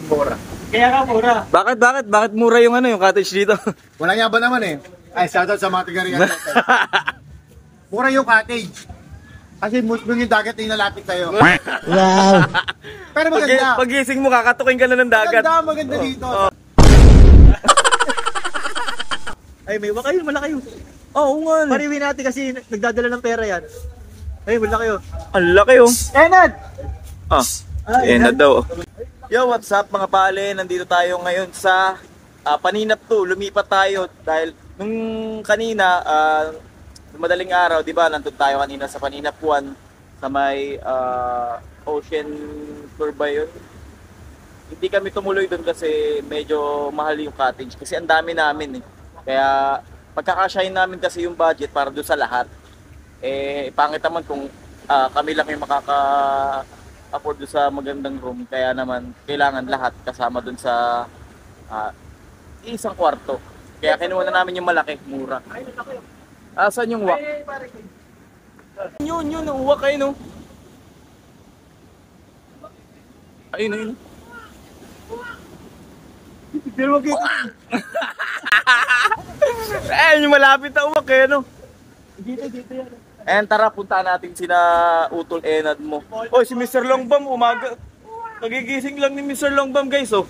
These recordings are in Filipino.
mura. Kaya ka mura. Bakit mura yung ano, yung cottage dito? Walang yaban naman eh. Ay, shoutout sa mga taga-riyan natin. Mura yung cottage. Kasi musbong yung dagat yung nalapit sa'yo. Wow! Pero maganda. Pagising mo, kakatukin ka na ng dagat. Maganda dito. Ay, may iba kayo, malaki yun. Oo nga. Pariwin natin kasi nagdadala ng pera yan. Ay, malaki yun. Ang laki oh. Enad! Enad daw. Yo, what's up mga pale? Nandito tayo ngayon sa Paninap 2. Lumipat tayo dahil nung kanina, madaling araw, di ba? Nandun tayo kanina sa Paninap 1 sa may Ocean Tour ba yun? Hindi kami tumuloy doon kasi medyo mahal yung cottage kasi ang dami namin eh. Kaya pagkakasyahin namin kasi yung budget para doon sa lahat. Eh, pangit naman kung kami lang yung makaka-afford doon sa magandang room. Kaya naman, kailangan lahat kasama doon sa isang kwarto. Kaya kinuha na namin yung malaki, mura. Saan yung wak? Yun, uwak kayo no? Ayun. Pero wag ito. Ayun yung malapit na uwak eh no? Dito yan. And tara, punta natin sina Utol Enad mo. Oh, si Mr. Longbam, umaga. Nagigising lang ni Mr. Longbam guys oh.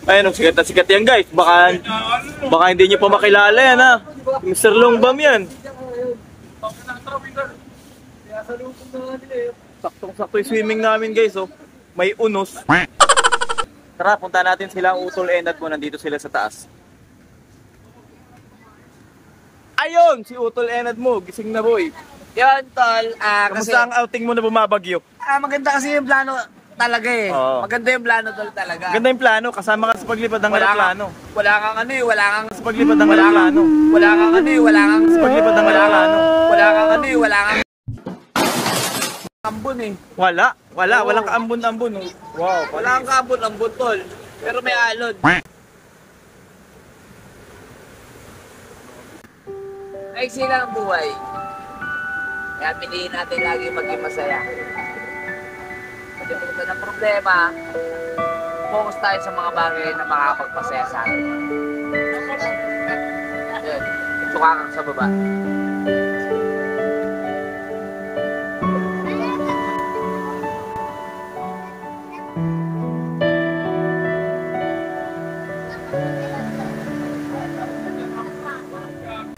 Ayun, sikat na sikat yan guys. Baka hindi nyo pa makilala yan ha. Mr. Longbam yan. Saktong-sakto yung swimming namin guys oh. May unos. Tara, punta natin sila Utol Enad mo. Nandito sila sa taas. Ayun, si Utol Enad mo. Gising na boy. Yan, tol. Kamusta ang outing mo na bumabagyo? Maganda kasi yung plano talaga eh. Oo. Maganda yung plano, tol, talaga. Ganda yung plano, kasama ka sa paglipad ng plano. Wala kang ano eh, wala kang Sa paglipad ng plano. wala kang ano eh, wala kang Sa paglipad ng plano. wala kang ano eh, wala kang ambon eh. Walang kaambon-ambon. Oh. Wow, Wala kang kaambon-ambon, tol. Pero may alon. Ay, sila ang buhay. Kaya piliin natin lagi maging masaya. Kasi kung ito ng problema, focus tayo sa mga bagay na makakapagpasaya sa atin. Yun, itsuka kang sa baba.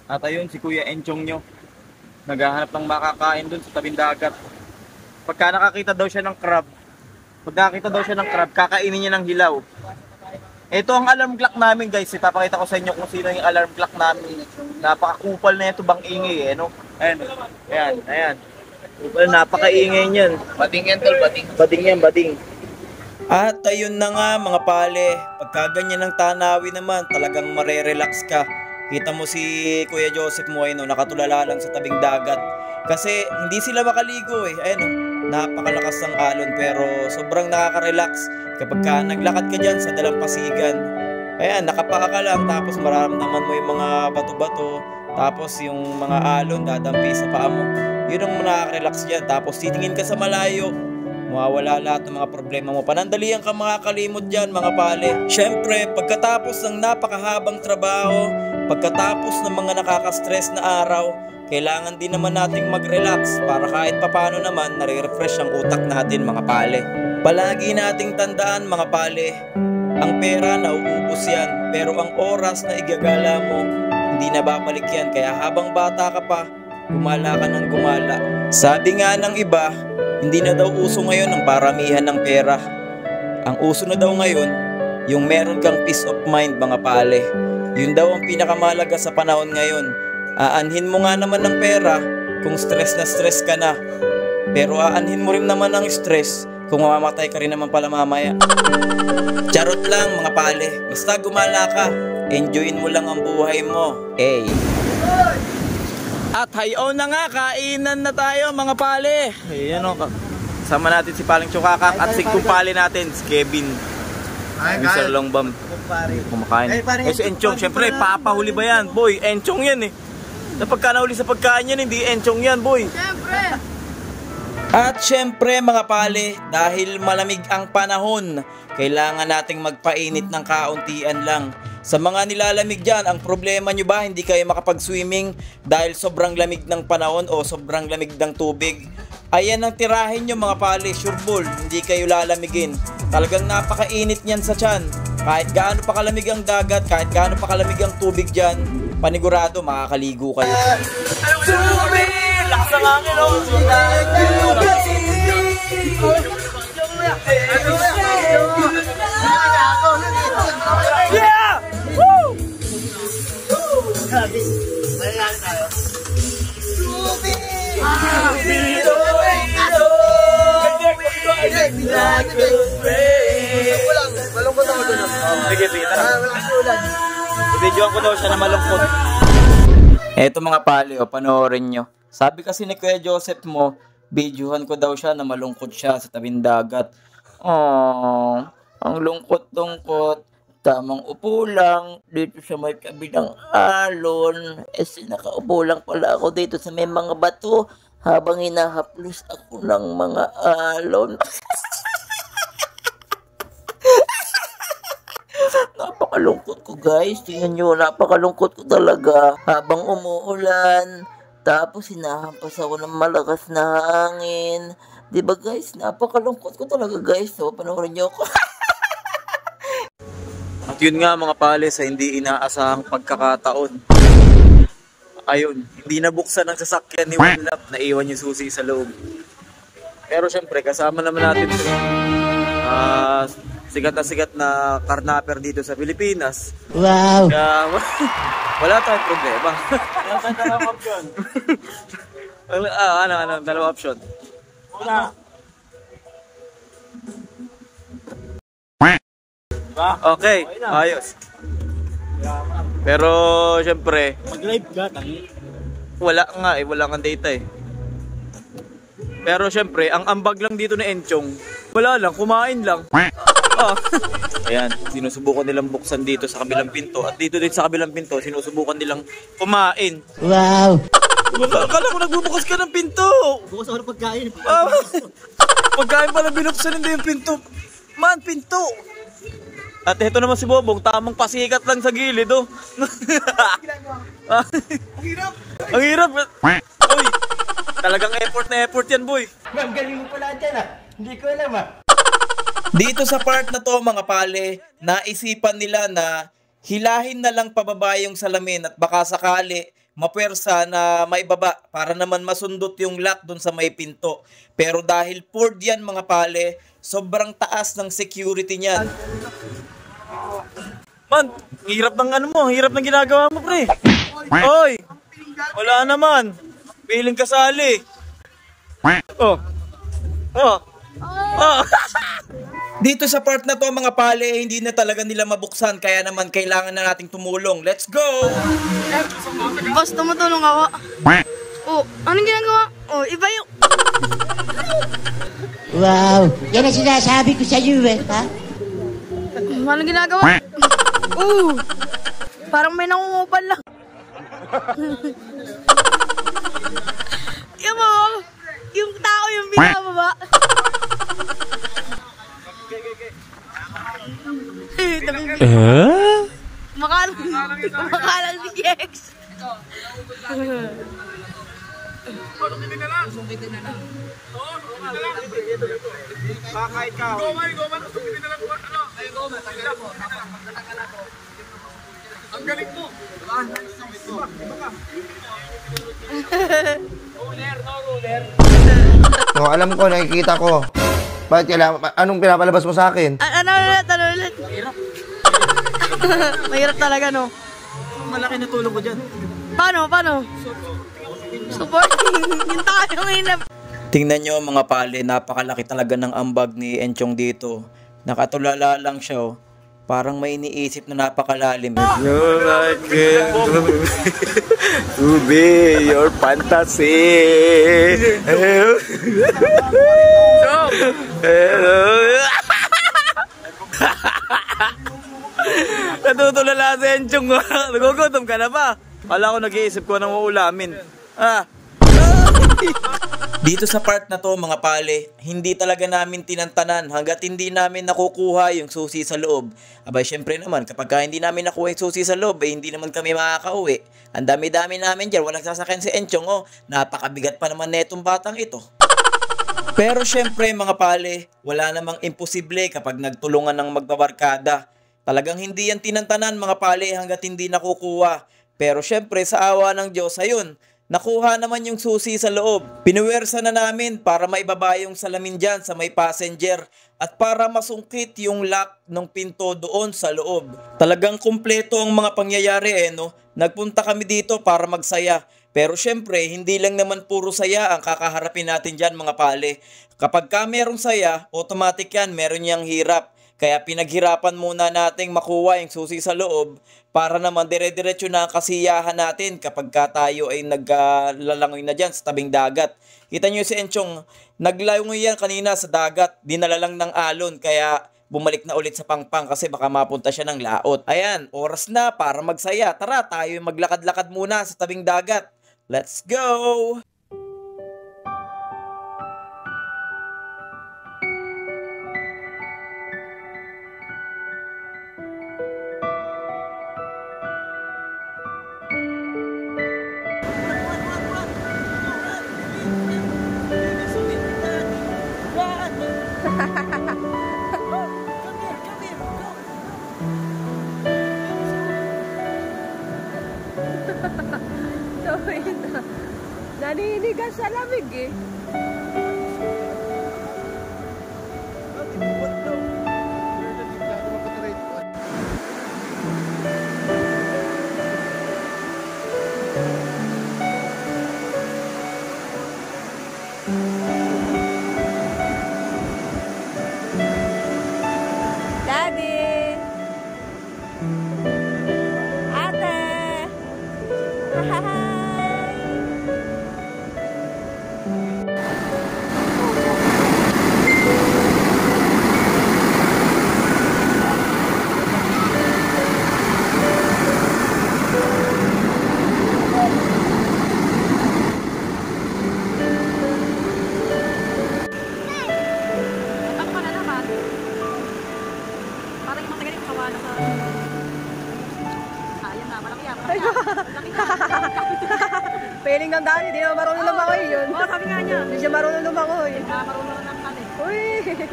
At ayun, si Kuya Enchong nyo. Naghahanap ng makakain dun sa tabing dagat. Pagka nakakita daw siya ng crab, kakainin niya ng hilaw. Ito ang alarm clock namin guys. Ipapakita ko sa inyo kung sino yung alarm clock namin. Napakakupal na ito bang ingay eh. No? Ayan. Kupal, napakaingay niyan. Bading yan, tol, bading. Bading. At ayun na nga mga pale. Pagka ganyan ng tanawin naman, talagang marerelax ka. Kita mo si Kuya Joseph mo ay no, nakatulala lang sa tabing dagat. Kasi hindi sila makaligo eh. Ayun oh, napakalakas ng alon pero sobrang nakaka-relax kapag ka naglakad ka dyan sa dalampasigan. Ayan, nakapaka ka lang tapos mararamdaman mo yung mga bato-bato. Tapos yung mga alon dadampi sa paa mo. Yun ang nakaka-relax dyan. Tapos titingin ka sa malayo. Mawawala lahat ng mga problema mo. Panandalian ka makakalimot dyan mga pale. Siyempre, pagkatapos ng napakahabang trabaho, pagkatapos ng mga nakaka-stress na araw, kailangan din naman nating mag-relax para kahit papano naman nare-refresh ang utak natin mga pale. Palagi nating tandaan mga pale, ang pera nauubos yan, pero ang oras na igagala mo, hindi na babalik yan. Kaya habang bata ka pa, gumala ka ng gumala. Sabi nga ng iba, hindi na daw uso ngayon ang paramihan ng pera. Ang uso na daw ngayon, yung meron kang peace of mind mga pale. Yun daw ang pinakamahalaga sa panahon ngayon. Aanhin mo nga naman ng pera kung stress na stress ka na. Pero aanhin mo rin naman ng stress kung mamamatay ka rin naman pala mamaya. Charot lang mga pale. Basta gumala ka, enjoyin mo lang ang buhay mo. Hey. At hayo na nga, kainan na tayo mga pale. Ayan o, kasama natin si Paling Chukakak at si kumpale natin, si Kevin. Mr. Longbam. Kumakain. Si Enchong, syempre papahuli ba yan? Boy, Enchong yan eh. Na pagka nahuli sa pagkain yan, hindi Enchong yan boy. Syempre. At syempre mga pale, dahil malamig ang panahon, kailangan nating magpainit ng kauntian lang. Sa mga nilalamig dyan, ang problema nyo ba hindi kayo makapag-swimming dahil sobrang lamig ng panahon o sobrang lamig ng tubig? Ayan ang tirahin nyo mga pale, sure ball, hindi kayo lalamigin. Talagang napakainit niyan sa tiyan. Kahit gaano pa kalamig ang dagat, kahit gaano pa kalamig ang tubig dyan, panigurado makakaligo kayo. Lakas ng hangin, oh. Yeah! Woo! Malungkot ako doon. Sige, tara. I-videoan ko daw siya na malungkot. Eto mga pali, panoorin nyo. Sabi kasi ni Kuya Joseph mo, videohan ko daw siya na malungkot siya sa tabing dagat. Ang lungkot-lungkot. Tamang upo lang dito sa may kabilang alon. Nakaupo lang pala ako dito sa may mga bato habang hinahaplos ako ng mga alon. Napakalungkot ko guys. Tingnan nyo, napakalungkot ko talaga. Habang umuulan, tapos hinahampas ako ng malakas na hangin. Diba guys, napakalungkot ko talaga guys. So, panoorin nyo ako. At yun nga mga pale, sa hindi inaasahang pagkakataon. Ayun, hindi nabuksan ang sasakyan ni Winlap, naiwan yung susi sa loob. Pero syempre, kasama naman natin ito. Sigat na karnaper dito sa Pilipinas. Wow! Kaya, wala tayong problema. Wala tayong dalawang option. Dalawang option. Una. Okay, ayos. Pero, syempre, Mag-live ka, tangi. wala nga data eh. Pero syempre, ang ambag lang dito ni Enchong, wala lang, kumain lang. Ayan, sinusubukan nilang buksan dito sa kabilang pinto. At dito din sa kabilang pinto, sinusubukan nilang kumain. Wow! Akala ko nagbubukas ka ng pinto. Bukas ako ng pagkain. Pagkain pala binuksan, hindi yung pinto. Man, pinto. At ito naman si Bobong, tamang pasikat lang sa gilid, oh. Ang hirap. Uy, talagang effort na effort yan, boy. Ang galing mo pala dyan Hindi ko alam Dito sa part na to mga pale, naisipan nila na hilahin na lang pababa yung salamin at baka sakali mapwersa na maibaba para naman masundot yung lock dun sa may pinto. Pero dahil poured yan mga pale, sobrang taas ng security niyan. Man, hirap ng hirap ng ginagawa mo, pre. Oy, wala naman. Piling kasali. Oh. Dito sa part na to mga pale, hindi na talaga nila mabuksan, kaya naman kailangan na nating tumulong. Let's go! Boss, tumutulong ako. Oh, anong ginagawa? Oh, iba yung... Wow! Yan ang sinasabi ko sa iyo ha? Anong ginagawa? Parang may nangungupal lang. Yan mo, yung tao yung binababa. Makalang si Gex. Ang galing mo! No, alam ko, nakikita ko. Bakit kailangan? Anong pinapalabas mo sa akin? Ano ulit? Mahirap talaga, no? Malaki na tulong ko dyan. Paano? Supporting. Yung tayo ngayon. Tingnan nyo mga pale, napakalaki talaga ng ambag ni Enchong dito. Nakatulala lang siya, oh. Parang may iniisip na napakalalim. You're like to be your fantasy. Natutulala si Enchong. Nagugutom ka na ba? Kala ko nag-iisip ko ng uulamin. Dito sa part na to mga pale, hindi talaga namin tinantanan hanggat hindi namin nakukuha yung susi sa loob. Abay syempre naman kapag hindi namin nakuha yung susi sa loob, hindi naman kami makakauwi. Ang dami-dami namin dyan, walang sasakyan si Enchong, oh, napakabigat pa naman netong batang ito. Pero syempre mga pale, wala namang imposible kapag nagtulungan ng magbabarkada. Talagang hindi yan tinantanan mga pale hanggat hindi nakukuha. Pero syempre sa awa ng Diyos, ayun, nakuha naman yung susi sa loob. Pinuwersa na namin para maibaba yung salamin dyan sa may passenger at para masungkit yung lock ng pinto doon sa loob. Talagang kumpleto ang mga pangyayari no. Nagpunta kami dito para magsaya. Pero syempre, hindi lang naman puro saya ang kakaharapin natin dyan mga pale. Kapag ka merong saya, automatic yan, meron niyang hirap. Kaya pinaghirapan muna nating makuha yung susi sa loob para naman dire-diretso na ang kasiyahan natin kapag ka tayo ay naglalangoy na dyan sa tabing dagat. Kita nyo si Enchong, naglangoy yan kanina sa dagat, dinala lang ng alon kaya bumalik na ulit sa pangpang kasi baka mapunta siya ng laot. Ayan, oras na para magsaya. Tara, tayo maglakad-lakad muna sa tabing dagat. Let's go! Naninigas sa lamig eh. Daddy! Ate! Hi! Piling ng daddy, di naman marunong lumangoy yun. Oo, sabi nga niya. Hindi siya marunong lumangoy. Marunong lang kami. Uy!